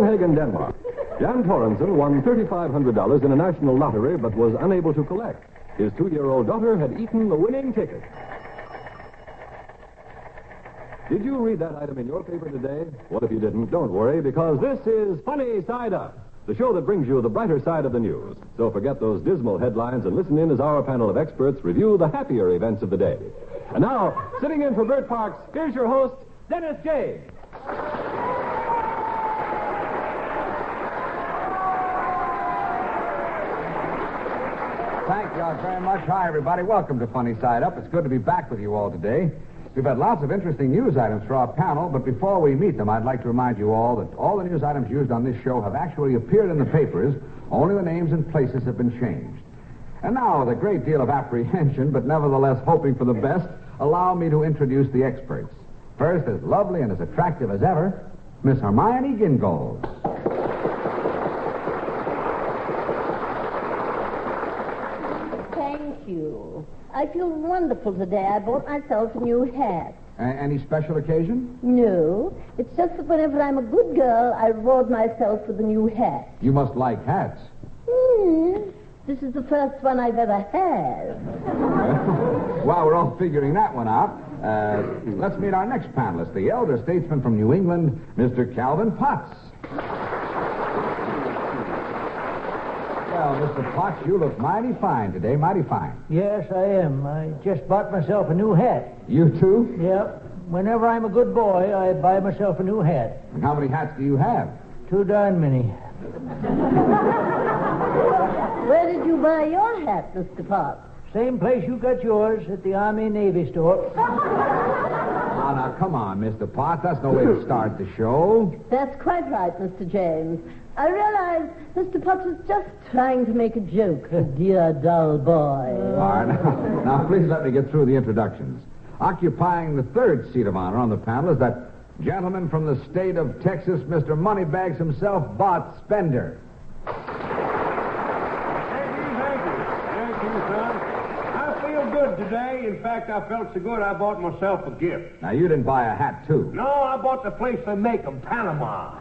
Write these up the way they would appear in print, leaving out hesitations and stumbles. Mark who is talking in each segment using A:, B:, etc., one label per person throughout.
A: Copenhagen, Denmark. Jan Torrensen won $3,500 in a national lottery but was unable to collect. His 2-year-old daughter had eaten the winning ticket. Did you read that item in your paper today? What if you didn't? Don't worry, because this is Funny Side Up, the show that brings you the brighter side of the news. So forget those dismal headlines and listen in as our panel of experts review the happier events of the day. And now, sitting in for Bert Parks, here's your host, Dennis James.
B: Thank you all very much. Hi, everybody. Welcome to Funny Side Up. It's good to be back with you all today. We've had lots of interesting news items for our panel, but before we meet them, I'd like to remind you all that all the news items used on this show have actually appeared in the papers. Only the names and places have been changed. And now, with a great deal of apprehension, but nevertheless hoping for the best, allow me to introduce the experts. First, as lovely and as attractive as ever, Miss Hermione Gingold.
C: Thank you. I feel wonderful today. I bought myself a new hat.
B: Any special occasion?
C: No. It's just that whenever I'm a good girl, I reward myself with a new hat.
B: You must like hats.
C: This is the first one I've ever had.
B: While we're all figuring that one out, let's meet our next panelist, the elder statesman from New England, Mr. Calvin Potts. Well, Mr. Potts, you look mighty fine today, mighty fine.
D: Yes, I am. I just bought myself a new hat.
B: You too?
D: Yep. Whenever I'm a good boy, I buy myself a new hat.
B: And how many hats do you have?
D: Too darn many.
C: Where did you buy your hat, Mr. Potts?
D: Same place you got yours, at the Army Navy store.
B: Now, come on, Mr. Potts. That's no way to start the show.
C: That's quite right, Mr. James. I realize Mr. Potts was just trying to make a joke, the dear dull boy.
B: All right, now, please let me get through the introductions. Occupying the third seat of honor on the panel is that gentleman from the state of Texas, Mr. Moneybags himself, Bart Spender.
E: Thank you, son. I feel good today. In fact, I felt so good I bought myself a gift.
B: Now, you didn't buy a hat, too.
E: No, I bought the place they make them, Panama.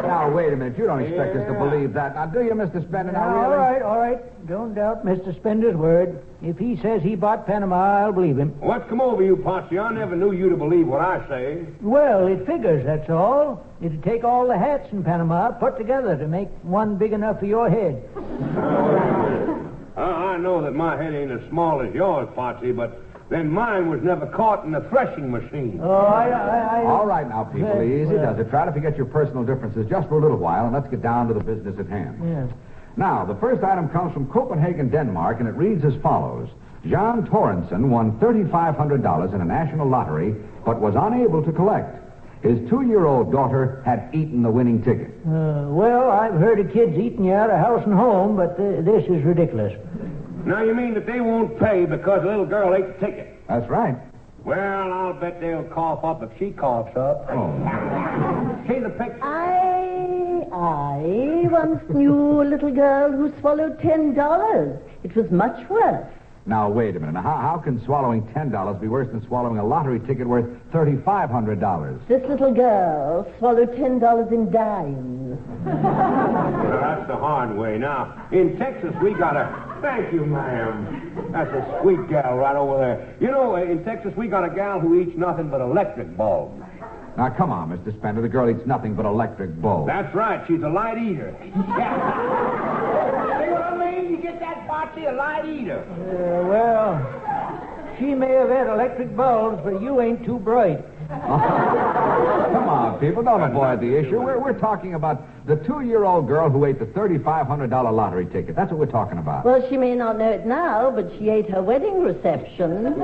B: Now, wait a minute. You don't expect us to believe that. Now, do you, Mr. Spender? Now, really?
D: All right. Don't doubt Mr. Spender's word. If he says he bought Panama, I'll believe him.
E: What's come over you, Potsy? I never knew you to believe what I say.
D: Well, it figures, that's all. It'd take all the hats in Panama put together to make one big enough for your head.
E: I know that my head ain't as small as yours, Potsy, but then mine was never caught in the threshing machine.
D: Oh,
B: All right now, people, easy does it. Try to forget your personal differences just for a little while, and let's get down to the business at hand.
D: Yeah.
B: Now, the first item comes from Copenhagen, Denmark, and it reads as follows. Jan Torrensen won $3,500 in a national lottery, but was unable to collect. His 2-year-old daughter had eaten the winning ticket.
D: Well, I've heard of kids eating you out of house and home, but this is ridiculous.
E: Now, you mean that they won't pay because the little girl ate the ticket?
B: That's right.
E: Well, I'll bet they'll cough up if she coughs up. See the picture?
C: I once knew a little girl who swallowed $10. It was much worse.
B: Now, wait a minute. Now, how can swallowing $10 be worse than swallowing a lottery ticket worth $3,500?
C: This little girl swallowed $10 in dimes.
E: Well, that's the hard way. Now, in Texas, we got a... Thank you, ma'am. That's a sweet gal right over there. You know, in Texas, we got a gal who eats nothing but electric bulbs.
B: Now, come on, Mr. Spender. The girl eats nothing but electric bulbs.
E: That's right. She's a light eater. Yeah. See what I mean? You get that, Potsy, a light eater.
D: Well, she may have had electric bulbs, but you ain't too bright.
B: Come on, people. Don't avoid the issue. We're talking about the 2-year-old girl who ate the $3,500 lottery ticket. That's what we're talking about.
C: Well, she may not know it now, but she ate her wedding reception.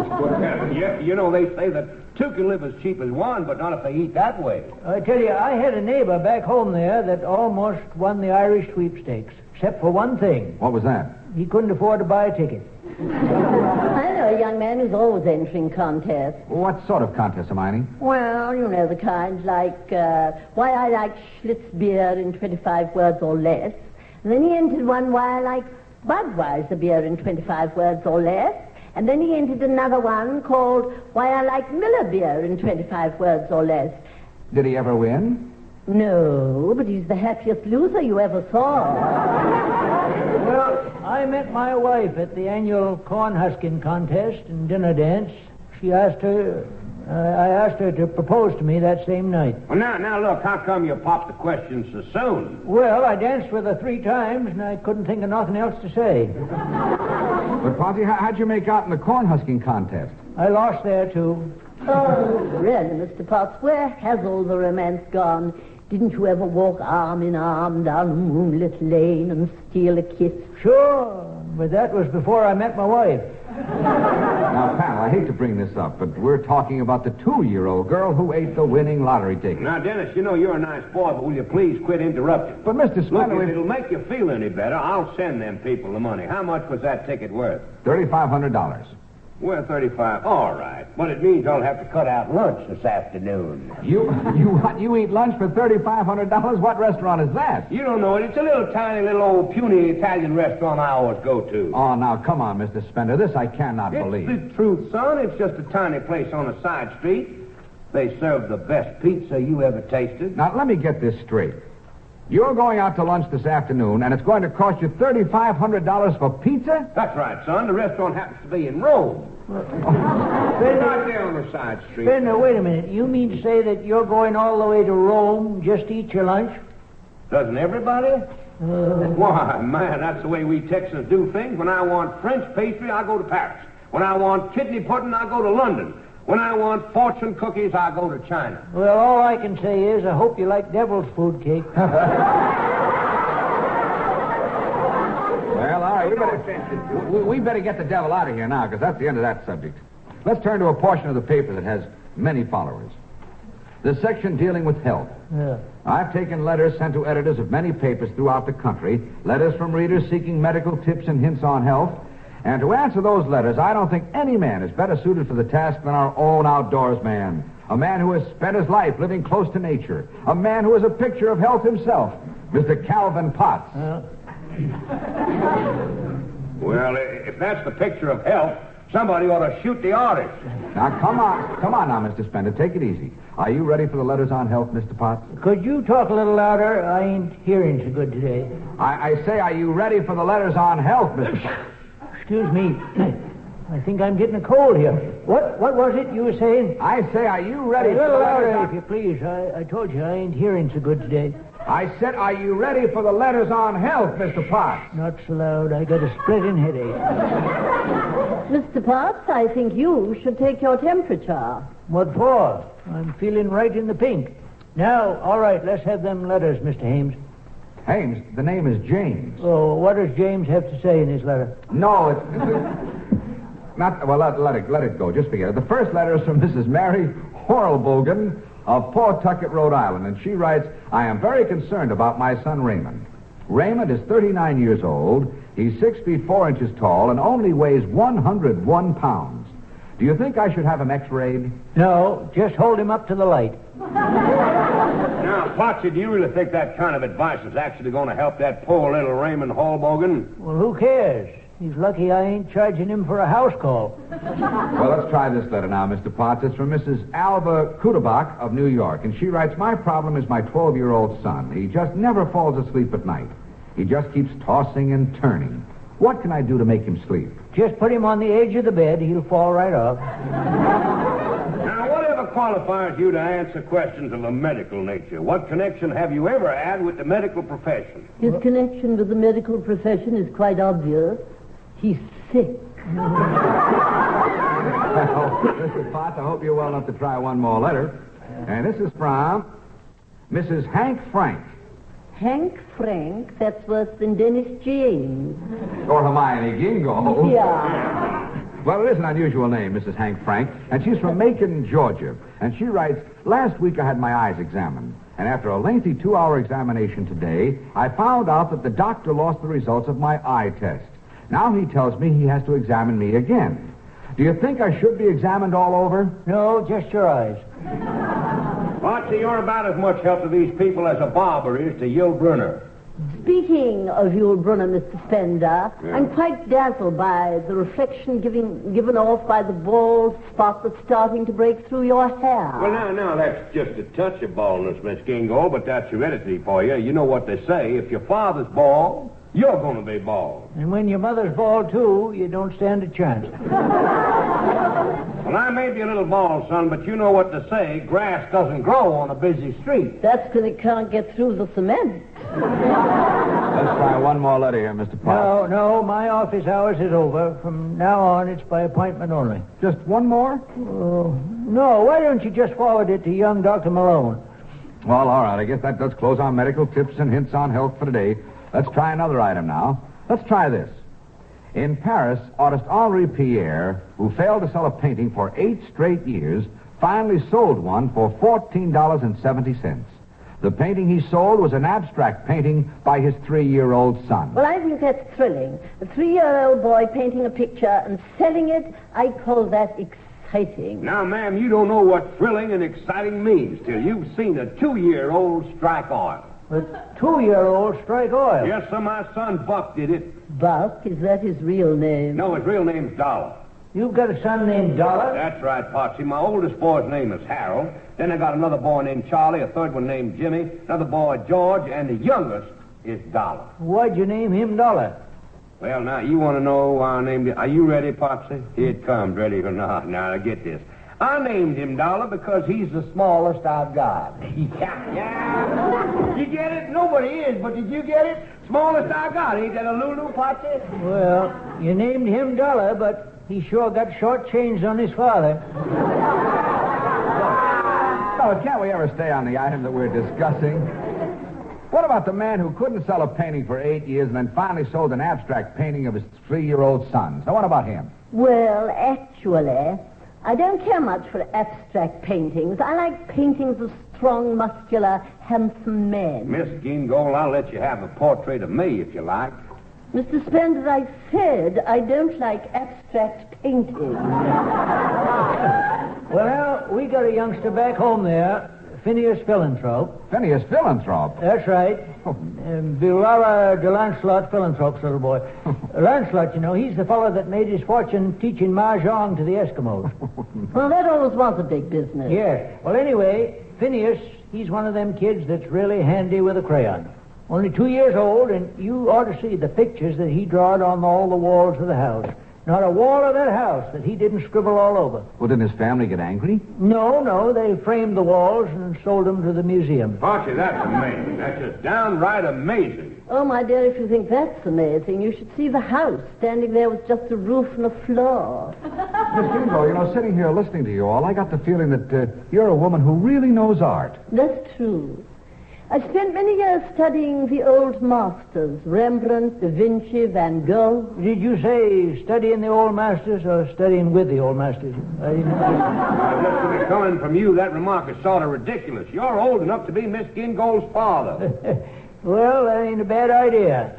E: Yeah, you know, they say that two can live as cheap as one, but not if they eat that way.
D: I tell you, I had a neighbor back home there that almost won the Irish sweepstakes, except for one thing.
B: What was that?
D: He couldn't afford to buy a ticket.
C: I know a young man who's always entering contests.
B: What sort of contest, Hermione?
C: Well, you know the kind like why I like Schlitz beer in 25 words or less. And then he entered one why I like Budweiser beer in 25 words or less. And then he entered another one called why I like Miller beer in 25 words or less.
B: Did he ever win?
C: No, but he's the happiest loser you ever saw.
D: Well, I met my wife at the annual corn husking contest and dinner dance. I asked her to propose to me that same night.
E: Well, now, look, how come you popped the question so soon?
D: Well, I danced with her 3 times, and I couldn't think of nothing else to say.
B: But, Potsy, how'd you make out in the corn husking contest?
D: I lost there, too.
C: Oh, really, Mr. Potts, where has all the romance gone? Didn't you ever walk arm in arm down a moonlit lane and steal a kiss?
D: Sure, but that was before I met my wife.
B: Now, pal, I hate to bring this up, but we're talking about the 2-year-old girl who ate the winning lottery ticket.
E: Now, Dennis, you know you're a nice boy, but will you please quit interrupting?
B: But, Mr. Spender...
E: Look, if it'll make you feel any better, I'll send them people the money. How much was that ticket worth?
B: $3,500.
E: Well, 35. All right. But it means I'll have to cut out lunch this afternoon.
B: You eat lunch for $3,500? What restaurant is that?
E: You don't know it. It's a little tiny, little old puny Italian restaurant I always go to.
B: Oh, now, come on, Mr. Spender. This I cannot believe.
E: It's the truth, son. It's just a tiny place on a side street. They serve the best pizza you ever tasted.
B: Now, let me get this straight. You're going out to lunch this afternoon, and it's going to cost you $3,500 for pizza?
E: That's right, son. The restaurant happens to be in Rome. Right there on the side street.
D: Spender, wait a minute. You mean to say that you're going all the way to Rome just to eat your lunch?
E: Doesn't everybody? Why, man, that's the way we Texans do things. When I want French pastry, I go to Paris. When I want kidney pudding, I go to London. When I want fortune cookies, I go to China.
D: Well, all I can say is I hope you like devil's food cake.
B: Well, all right, we better get the devil out of here now, because that's the end of that subject. Let's turn to a portion of the paper that has many followers. The section dealing with health.
D: Yeah.
B: I've taken letters sent to editors of many papers throughout the country, letters from readers seeking medical tips and hints on health. And to answer those letters, I don't think any man is better suited for the task than our own outdoors man. A man who has spent his life living close to nature. A man who is a picture of health himself. Mr. Calvin Potts.
E: Well, if that's the picture of health, somebody ought to shoot the artist.
B: Now, come on now, Mr. Spender. Take it easy. Are you ready for the letters on health, Mr. Potts?
D: Could you talk a little louder? I ain't hearing so good today.
B: I say, are you ready for the letters on health, Mr. Potts?
D: Excuse me. I think I'm getting a cold here. What was it you were saying?
B: I say, are you ready
D: a
B: for the
D: little
B: letters
D: louder,
B: on...
D: if you please. I told you I ain't hearing so good today.
B: I said, are you ready for the letters on health, Mr. Potts?
D: Not so loud. I got a splitting headache.
C: Mr. Potts, I think you should take your temperature.
D: What for? I'm feeling right in the pink. Now, all right, let's have them letters, Mr. Hames.
B: Hames, the name is James.
D: Oh, what does James have to say in his letter?
B: No, it's not... Well, let it go. Just forget it. The first letter is from Mrs. Mary Horlbogen of Pawtucket, Rhode Island, and she writes, I am very concerned about my son Raymond. Raymond is 39 years old. He's 6 feet 4 inches tall and only weighs 101 pounds. Do you think I should have him x-rayed?
D: No, just hold him up to the light.
E: Now, Potsy, do you really think that kind of advice is actually going to help that poor little Raymond Horlbogen?
D: Well, who cares? He's lucky I ain't charging him for a house call.
B: Well, let's try this letter now, Mr. Potts. It's from Mrs. Alva Kudabach of New York, and she writes, my problem is my 12-year-old son. He just never falls asleep at night. He just keeps tossing and turning. What can I do to make him sleep?
D: Just put him on the edge of the bed. He'll fall right off.
E: Now, whatever qualifies you to answer questions of a medical nature? What connection have you ever had with the medical profession?
C: His connection with the medical profession is quite obvious. He's sick.
B: Well, Mr. Potts, I hope you're well enough to try one more letter. And this is from Mrs. Hank Frank.
C: Hank Frank, that's worse than Dennis James.
B: Or Hermione Gingo.
C: Yeah.
B: Well, it is an unusual name, Mrs. Hank Frank, and she's from Macon, Georgia. And she writes, last week I had my eyes examined, and after a lengthy 2-hour examination today, I found out that the doctor lost the results of my eye test. Now he tells me he has to examine me again. Do you think I should be examined all over?
D: No, just your eyes.
E: Potsy, you're about as much help to these people as a barber is to Yul Brynner.
C: Speaking of Yule Brunner, Mr. Spender, I'm quite dazzled by the reflection given off by the bald spot that's starting to break through your hair.
E: Well, now, that's just a touch of baldness, Miss Kingo, but that's heredity for you. You know what they say, if your father's bald, you're going to be bald.
D: And when your mother's bald, too, you don't stand a chance.
E: Well, I may be a little bald, son, but you know what they say, grass doesn't grow on a busy street.
C: That's because it can't get through the cement.
B: Let's try one more letter here, Mr. Potts.
D: No, my office hours is over. From now on, it's by appointment only.
B: Just one more?
D: No, why don't you just forward it to young Dr. Malone?
B: Well, all right. I guess that does close our medical tips and hints on health for today. Let's try another item now. Let's try this. In Paris, artist Henri Pierre, who failed to sell a painting for 8 straight years, finally sold one for $14.70. The painting he sold was an abstract painting by his 3-year-old son.
C: Well, I think that's thrilling. A 3-year-old boy painting a picture and selling it, I call that exciting.
E: Now, ma'am, you don't know what thrilling and exciting means till you've seen a 2-year-old strike oil.
D: A 2-year-old strike oil?
E: Yes, sir, my son Buck did it.
C: Buck? Is that his real name?
E: No, his real name's Dollar.
D: You've got a son named Dollar?
E: That's right, Potsy. My oldest boy's name is Harold. Then I got another boy named Charlie, a third one named Jimmy, another boy George, and the youngest is Dollar.
D: Why'd you name him Dollar?
E: Well, now, you want to know why I named it? Are you ready, Popsy? Here it comes, ready or not. Now, get this. I named him Dollar because he's the smallest I've got. Yeah. You get it? Nobody is, but did you get it? Smallest I got. Ain't that a Lulu, Popsy?
D: Well, you named him Dollar, but he sure got shortchanged on his father.
B: Oh, can't we ever stay on the item that we're discussing? What about the man who couldn't sell a painting for 8 years and then finally sold an abstract painting of his 3-year-old son? So what about him?
C: Well, actually, I don't care much for abstract paintings. I like paintings of strong, muscular, handsome men.
E: Miss Gingold, I'll let you have a portrait of me if you like.
C: Mr. Spender, I said I don't like abstract painting.
D: Well, now, we got a youngster back home there, Phineas Philanthrope.
B: Phineas Philanthrope?
D: That's right. Villara de Lancelot Philanthrope's little boy. Lancelot, you know, he's the fellow that made his fortune teaching mahjong to the Eskimos.
C: Well, that always was a big business.
D: Yeah. Well, anyway, Phineas, he's one of them kids that's really handy with a crayon. Only 2 years old, and you ought to see the pictures that he drawed on all the walls of the house. Not a wall of that house that he didn't scribble all over.
B: Well, didn't his family get angry?
D: No, they framed the walls and sold them to the museum.
E: Potsy, that's amazing. That's just downright amazing.
C: Oh, my dear, if you think that's amazing, you should see the house standing there with just a roof and a floor.
B: Miss Gingo, you know, sitting here listening to you all, I got the feeling that you're a woman who really knows art.
C: That's true. I spent many years studying the old masters, Rembrandt, Da Vinci, Van Gogh.
D: Did you say studying the old masters or studying with the old masters? I didn't
E: Just coming from you, that remark is sort of ridiculous. You're old enough to be Miss Gingold's father.
D: Well, that ain't a bad idea.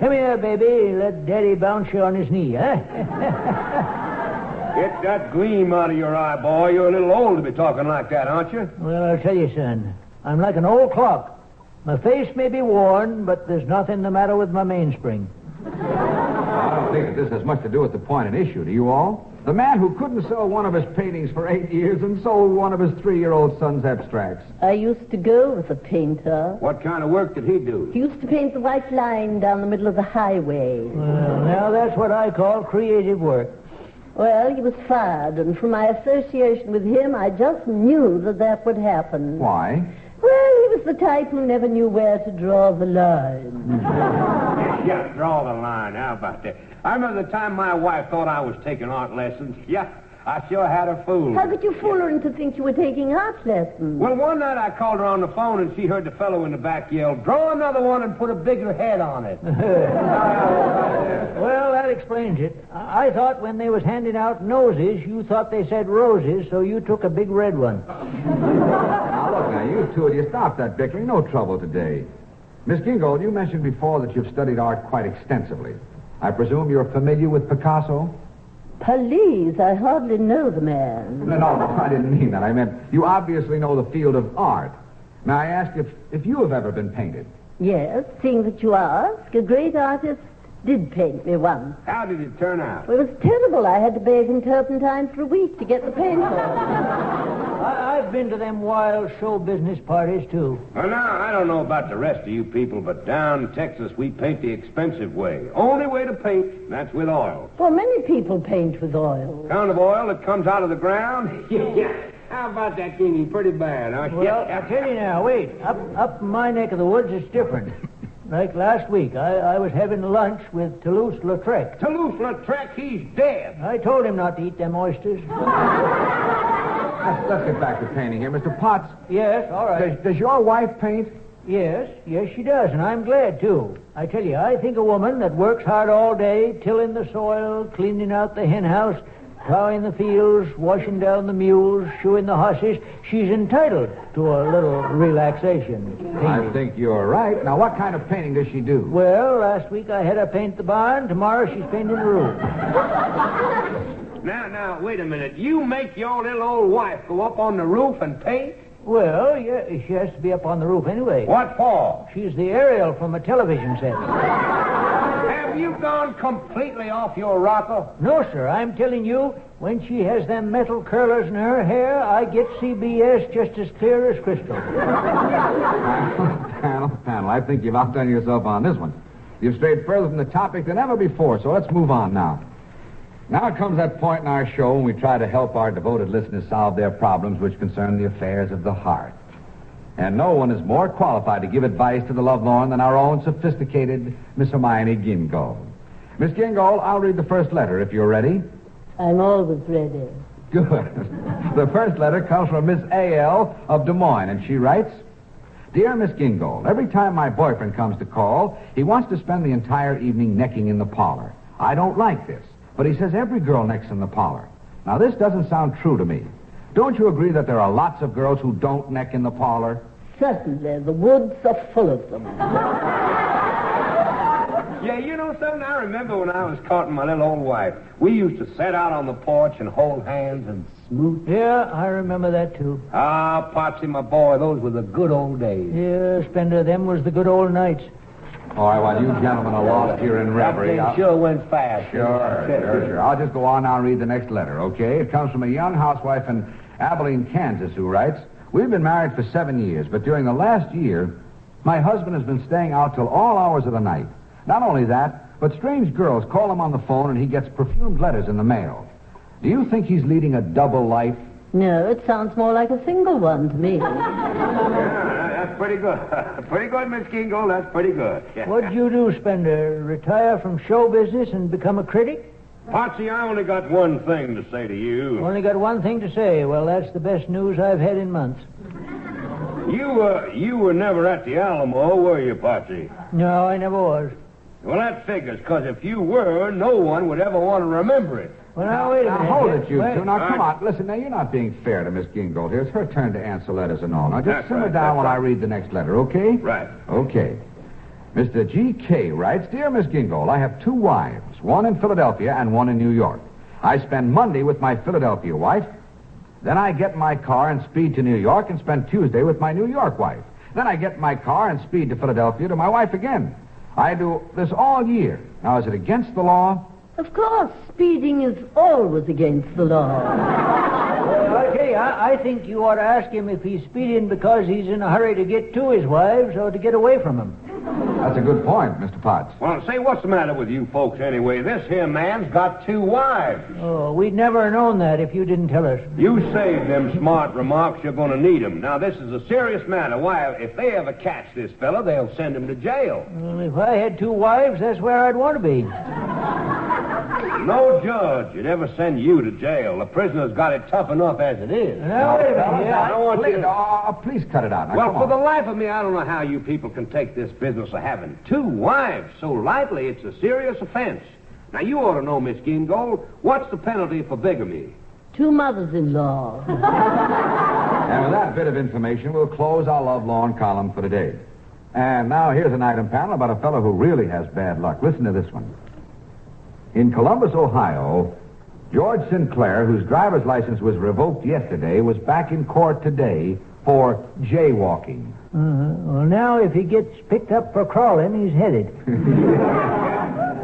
D: Come here, baby. Let Daddy bounce you on his knee, huh?
E: Get that gleam out of your eye, boy. You're a little old to be talking like that, aren't you?
D: Well, I'll tell you, son. I'm like an old clock. My face may be worn, but there's nothing the matter with my mainspring.
B: I don't think that this has much to do with the point at issue, do you all? The man who couldn't sell one of his paintings for 8 years and sold one of his 3-year-old son's abstracts.
C: I used to go with a painter.
E: What kind of work did he do?
C: He used to paint the white line down the middle of the highway.
D: Well, now that's what I call creative work.
C: Well, he was fired, and from my association with him, I just knew that would happen.
B: Why?
C: Well, he was the type who never knew where to draw the line.
E: Yeah, draw the line. How about that? I remember the time my wife thought I was taking art lessons. Yeah, I sure had her fooled.
C: How could you fool her into think you were taking art lessons?
E: Well, one night I called her on the phone and she heard the fellow in the back yell, "Draw another one and put a bigger head on it."
D: Well, that explains it. I thought when they was handing out noses, you thought they said roses, so you took a big red one.
B: Now, look, you two, you stop that bickering. No trouble today. Miss Gingold, you mentioned before that you've studied art quite extensively. I presume you're familiar with Picasso?
C: Please, I hardly know the man.
B: No, I didn't mean that. I meant you obviously know the field of art. May I ask if you have ever been painted?
C: Yes, seeing that you ask, a great artist did paint me once.
E: How did it turn out?
C: It was terrible. I had to bathe in turpentine for a week to get the paint off.
D: I've been to them wild show business parties, too.
E: Well, now, I don't know about the rest of you people, but down in Texas, we paint the expensive way. Only way to paint, and that's with oil.
C: Well, many people paint with oil.
E: Kind of oil that comes out of the ground? Yeah. How about that, Kingy? Pretty bad, huh?
D: Well, I tell you now, wait. Up in my neck of the woods, it's different. Like last week, I was having lunch with Toulouse-Lautrec.
E: Toulouse-Lautrec, he's dead.
D: I told him not to eat them oysters.
B: Let's get back to painting here. Mr. Potts.
D: Yes, all right.
B: Does your wife paint?
D: Yes, she does, and I'm glad, too. I tell you, I think a woman that works hard all day, tilling the soil, cleaning out the hen house, plowing the fields, washing down the mules, shoeing the horses, she's entitled to a little relaxation. Painting.
B: I think you're right. Now, what kind of painting does she do?
D: Well, last week I had her paint the barn. Tomorrow she's painting the roof.
E: Now, wait a minute. You make your little old wife go up on the roof and paint?
D: Well, yeah, she has to be up on the roof anyway.
E: What for?
D: She's the aerial from a television set.
E: Have you gone completely off your rocker?
D: No, sir. I'm telling you, when she has them metal curlers in her hair, I get CBS just as clear as crystal.
B: Panel, I think you've outdone yourself on this one. You've strayed further from the topic than ever before, so let's move on now. Now comes that point in our show when we try to help our devoted listeners solve their problems which concern the affairs of the heart. And no one is more qualified to give advice to the lovelorn than our own sophisticated Miss Hermione Gingold. Miss Gingold, I'll read the first letter if you're ready.
C: I'm always ready.
B: Good. The first letter comes from Miss A.L. of Des Moines, and she writes, Dear Miss Gingold, every time my boyfriend comes to call, he wants to spend the entire evening necking in the parlor. I don't like this, but he says every girl necks in the parlor. Now, this doesn't sound true to me. Don't you agree that there are lots of girls who don't neck in the parlor?
C: Certainly. The woods are full of them.
E: Yeah, you know something? I remember when I was courting my little old wife. We used to sit out on the porch and hold hands and smooch.
D: Yeah, I remember that, too.
E: Ah, Potsy, my boy, those were the good old days.
D: Yeah, Spender, them was the good old nights.
B: All right, while you gentlemen are lost here in reverie...
E: That thing sure went fast.
B: Sure. I'll just go on now and read the next letter, okay? It comes from a young housewife in Abilene, Kansas, who writes, We've been married for 7 years, but during the last year, my husband has been staying out till all hours of the night. Not only that, but strange girls call him on the phone and he gets perfumed letters in the mail. Do you think he's leading a double life?
C: No, it sounds more like a single one to me.
E: Yeah, that's pretty good. Pretty good, Miss Gingold. That's pretty good. Yeah.
D: What'd you do, Spender? Retire from show business and become a critic?
E: Potsy, I only got one thing to say to you.
D: Only got one thing to say. Well, that's the best news I've had in months.
E: You were never at the Alamo, were you, Potsy?
D: No, I never was.
E: Well, that figures, because if you were, no one would ever want to remember it.
D: Well, now, wait a minute.
B: Now, hold it, you
D: Wait.
B: two. Now, come on. Listen, now, you're not being fair to Miss Gingold here. It's her turn to answer letters and all. Now, just
E: That's
B: simmer
E: right,
B: down
E: that's
B: while I
E: right.
B: read the next letter, okay?
E: Right.
B: Okay. Mr. G.K. writes, Dear Miss Gingold, I have 2 wives, one in Philadelphia and one in New York. I spend Monday with my Philadelphia wife. Then I get in my car and speed to New York and spend Tuesday with my New York wife. Then I get in my car and speed to Philadelphia to my wife again. I do this all year. Now, is it against the law?
C: Of course, speeding is always against the law.
D: Well, I tell you, I think you ought to ask him if he's speeding because he's in a hurry to get to his wives or to get away from them.
B: That's a good point, Mr. Potts.
E: Well, say, what's the matter with you folks anyway? This here man's got 2 wives.
D: Oh, we'd never known that if you didn't tell us.
E: You saved them smart remarks. You're going to need them. Now, this is a serious matter. Why, if they ever catch this fella, they'll send him to jail.
D: Well, if I had 2 wives, that's where I'd want to be.
E: No judge would ever send you to jail. The prisoner's got it tough enough as it is.
D: Now, wait a minute.
E: I don't want you to...
B: Please cut it out. Now,
E: Well,
B: come
E: for
B: on.
E: the life of me, I don't know how you people can take this business of having 2 wives so lightly. It's a serious offense. Now, you ought to know, Miss Gingold, what's the penalty for bigamy?
C: 2 mothers-in-law.
B: And with that bit of information, we'll close our Love Lawn column for today. And now here's an item, panel, about a fellow who really has bad luck. Listen to this one. In Columbus, Ohio, George Sinclair, whose driver's license was revoked yesterday, was back in court today for jaywalking.
D: Well, now, if he gets picked up for crawling, he's headed.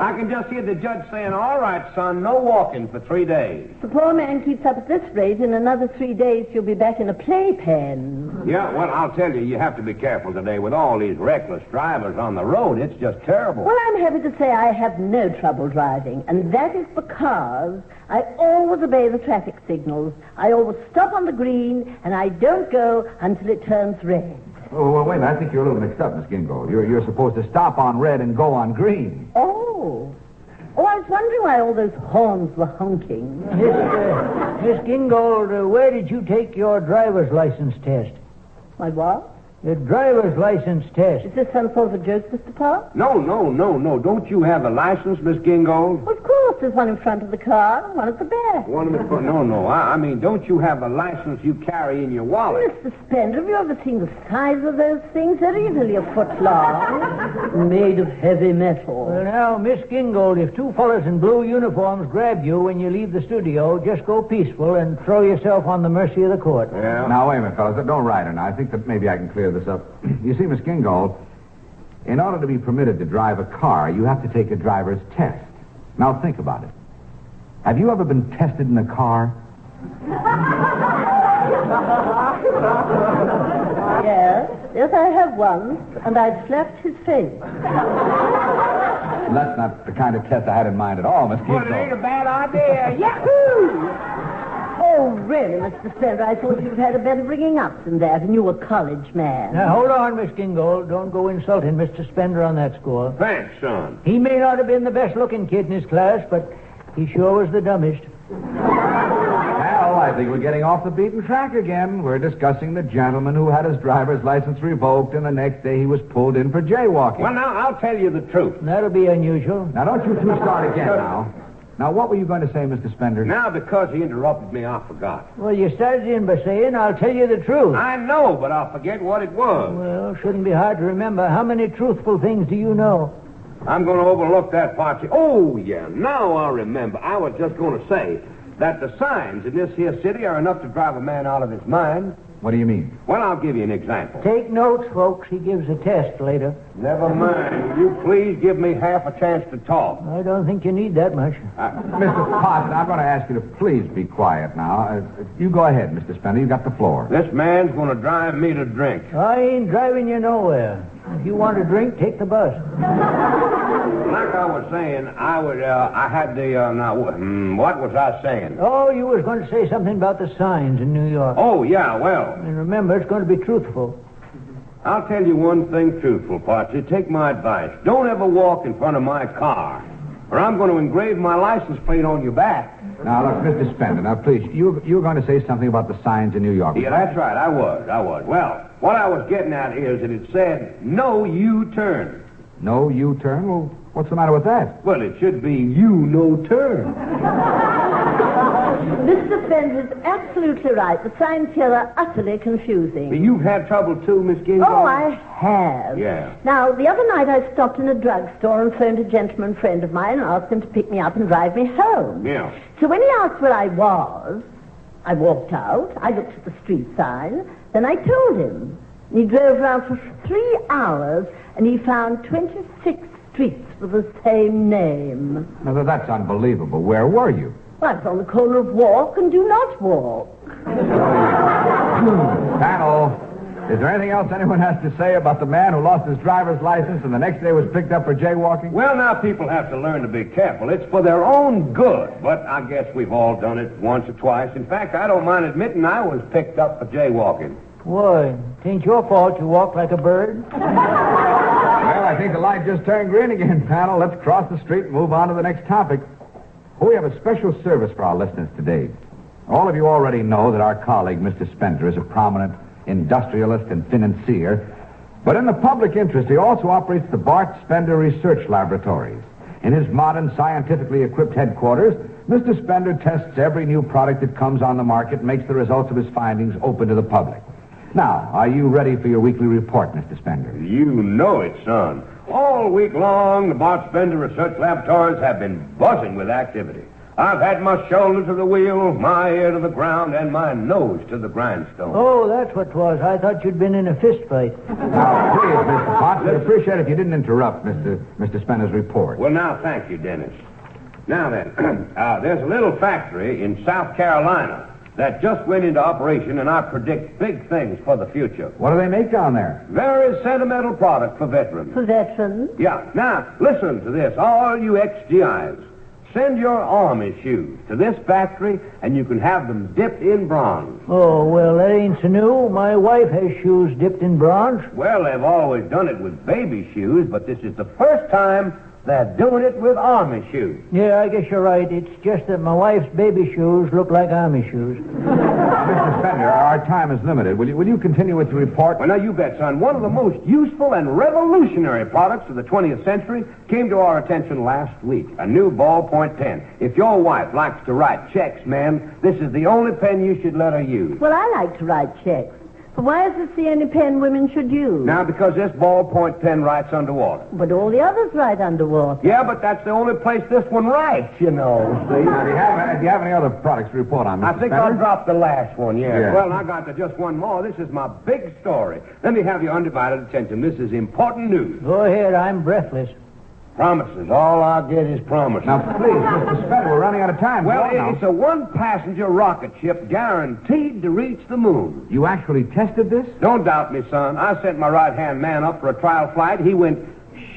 E: I can just hear the judge saying, all right, son, no walking for 3 days.
C: The poor man keeps up at this rate. In another 3 days, you'll be back in a playpen.
E: Yeah, well, I'll tell you have to be careful today with all these reckless drivers on the road. It's just terrible.
C: Well, I'm happy to say I have no trouble driving, and that is because I always obey the traffic signals. I always stop on the green, and I don't go until it turns red.
B: Oh, well, wait a minute. I think you're a little mixed up, Miss Gingold. You're supposed to stop on red and go on green.
C: Oh, I was wondering why all those horns were honking.
D: Miss Gingold, where did you take your driver's license test?
C: My what?
D: Your driver's license test.
C: Is this some sort of a joke, Mr. Park?
E: No. Don't you have a license, Miss Gingold?
C: Of course, there's one in front of the car and one at the back.
E: One in the front. No. I mean, don't you have a license you carry in your wallet?
C: Mr. Spender, have you ever seen the size of those things? They're easily a foot long. Made of heavy metal.
D: Well, now, Miss Gingold, if two fellas in blue uniforms grab you when you leave the studio, just go peaceful and throw yourself on the mercy of the court.
E: Yeah.
B: Now, wait a minute, fellas. Don't ride her now. I think that maybe I can clear this up. You see, Miss Gingold, in order to be permitted to drive a car, you have to take a driver's test. Now, think about it. Have you ever been tested in a car?
C: Yes, I have one, and I've slapped his face.
B: That's not the kind of test I had in mind at all, Miss
E: Well, it
B: Gingold.
E: ain't a bad idea. Yahoo!
C: Oh, really, Mr. Spender, I thought you'd had a better bringing up than that, and you were a college man.
D: Now, hold on, Miss Gingold. Don't go insulting Mr. Spender on that score.
E: Thanks, son.
D: He may not have been the best-looking kid in his class, but he sure was the dumbest.
B: Well, I think we're getting off the beaten track again. We're discussing the gentleman who had his driver's license revoked, and the next day he was pulled in for jaywalking.
E: Well, now, I'll tell you the truth.
D: That'll be unusual.
B: Now, don't you two start again now. Now, what were you going to say, Mr. Spender?
E: Now, because he interrupted me, I forgot.
D: Well, you started in by saying, I'll tell you the truth.
E: I know, but I'll forget what it was.
D: Well, shouldn't be hard to remember. How many truthful things do you know?
E: I'm going to overlook that part. Oh, yeah, now I remember. I was just going to say that the signs in this here city are enough to drive a man out of his mind.
B: What do you mean?
E: Well, I'll give you an example.
D: Take notes, folks. He gives a test later.
E: Never mind. Will you please give me half a chance to talk?
D: I don't think you need that much.
B: Mr. Potts, I'm going to ask you to please be quiet now. You go ahead, Mr. Spender. You got the floor.
E: This man's going to drive me to drink.
D: I ain't driving you nowhere. If you want to drink, take the bus.
E: Like I was saying, I had the, what was I saying?
D: Oh, you was going to say something about the signs in New York.
E: Oh, yeah, well,
D: And remember, it's going to be truthful.
E: I'll tell you one thing truthful, Potsy. Take my advice. Don't ever walk in front of my car, or I'm going to engrave my license plate on your back.
B: Now, look, Mr. Spender, now, please, you were going to say something about the signs in New York.
E: Yeah, that's right, I was. Well, what I was getting at is that it said, no U-turn.
B: No U-turn? Well, what's the matter with that?
E: Well, it should be no turn.
C: Mr. Spender is absolutely right. The signs here are utterly confusing.
E: You've had trouble too, Miss Gingold?
C: Oh, I have.
E: Yeah.
C: Now, the other night I stopped in a drugstore and phoned a gentleman friend of mine and asked him to pick me up and drive me home.
E: Yeah.
C: So when he asked where I was, I walked out, I looked at the street sign, then I told him. And he drove around for 3 hours and he found 26 streets with the same name.
B: Now, that's unbelievable. Where were you?
C: Well, I was on the corner of Walk and Do Not Walk.
B: Panel, is there anything else anyone has to say about the man who lost his driver's license and the next day was picked up for jaywalking?
E: Well, now people have to learn to be careful. It's for their own good. But I guess we've all done it once or twice. In fact, I don't mind admitting I was picked up for jaywalking.
D: Boy, it ain't your fault you walk like a bird.
B: Well, I think the light just turned green again, panel. Let's cross the street and move on to the next topic. We have a special service for our listeners today. All of you already know that our colleague, Mr. Spender, is a prominent industrialist and financier. But in the public interest, he also operates the Bart Spender Research Laboratories. In his modern, scientifically equipped headquarters, Mr. Spender tests every new product that comes on the market and makes the results of his findings open to the public. Now, are you ready for your weekly report, Mr. Spender?
E: You know it, son. All week long, the Bart Spender Research Laboratories have been buzzing with activity. I've had my shoulder to the wheel, my ear to the ground, and my nose to the grindstone.
D: Oh, that's what 'twas. I thought you'd been in a fist fight.
B: Now, please, Mr. Potts, I'd appreciate it if you didn't interrupt Mr. Spender's report.
E: Well, now, thank you, Dennis. Now then, there's a little factory in South Carolina that just went into operation, and I predict big things for the future.
B: What do they make down there?
E: Very sentimental product for veterans.
C: For veterans?
E: Yeah. Now, listen to this, all you ex-GIs. Send your army shoes to this factory, and you can have them dipped in bronze.
D: Oh, well, that ain't so new. My wife has shoes dipped in bronze.
E: Well, they've always done it with baby shoes, but this is the first time they're doing it with army shoes.
D: Yeah, I guess you're right. It's just that my wife's baby shoes look like army shoes.
B: Mr. Spender, our time is limited. Will you continue with the report?
E: Well, now, you bet, son. One of the most useful and revolutionary products of the 20th century came to our attention last week. A new ballpoint pen. If your wife likes to write checks, ma'am, this is the only pen you should let her use.
C: Well, I like to write checks. But why is this the only pen women should use?
E: Now, because this ballpoint pen writes underwater.
C: But all the others write underwater.
E: Yeah, but that's the only place this one writes, you know, see?
B: Now, do you have any other products to report on, Mr.
E: I think
B: Spender?
E: I'll drop the last one, yeah.
B: Yeah.
E: Well, I got just one more. This is my big story. Let me have your undivided attention. This is important news.
D: Go ahead, I'm breathless.
E: Promises. All I get is promises.
B: Now, please, Mr. Spender, we're running out of time.
E: Well,
B: Go on
E: it's a one-passenger rocket ship guaranteed to reach the moon.
B: You actually tested this?
E: Don't doubt me, son. I sent my right-hand man up for a trial flight. He went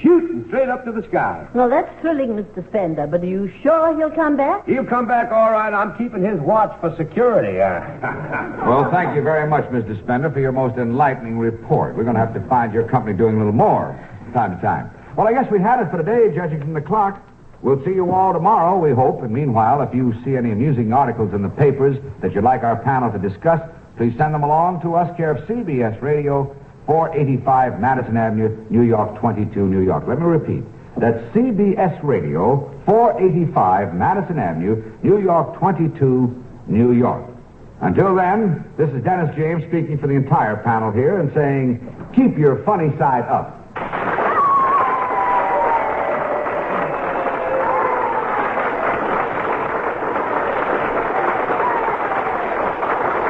E: shooting straight up to the sky.
C: Well, that's thrilling, Mr. Spender, but are you sure he'll come back?
E: He'll come back all right. I'm keeping his watch for security.
B: Well, thank you very much, Mr. Spender, for your most enlightening report. We're going to have to find your company doing a little more from time to time. Well, I guess we had it for today, judging from the clock. We'll see you all tomorrow, we hope. And meanwhile, if you see any amusing articles in the papers that you'd like our panel to discuss, please send them along to us, care of CBS Radio, 485 Madison Avenue, New York, 22, New York. Let me repeat. That's CBS Radio, 485 Madison Avenue, New York, 22, New York. Until then, this is Dennis James speaking for the entire panel here and saying, keep your funny side up.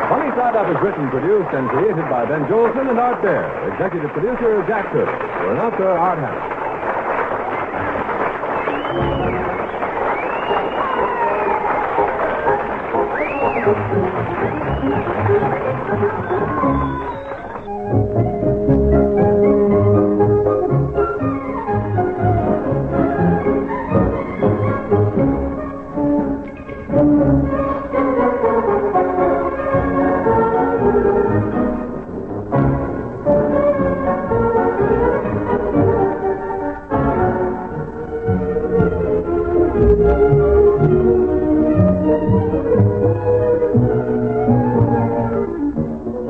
A: Funny Side Up is written, produced, and created by Ben Jolson and Art Bear. Executive producer, Jack Curtis. For announcer, Art Hanna.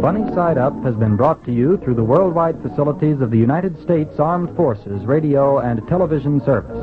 F: Funny Side Up has been brought to you through the worldwide facilities of the United States Armed Forces Radio and Television Service.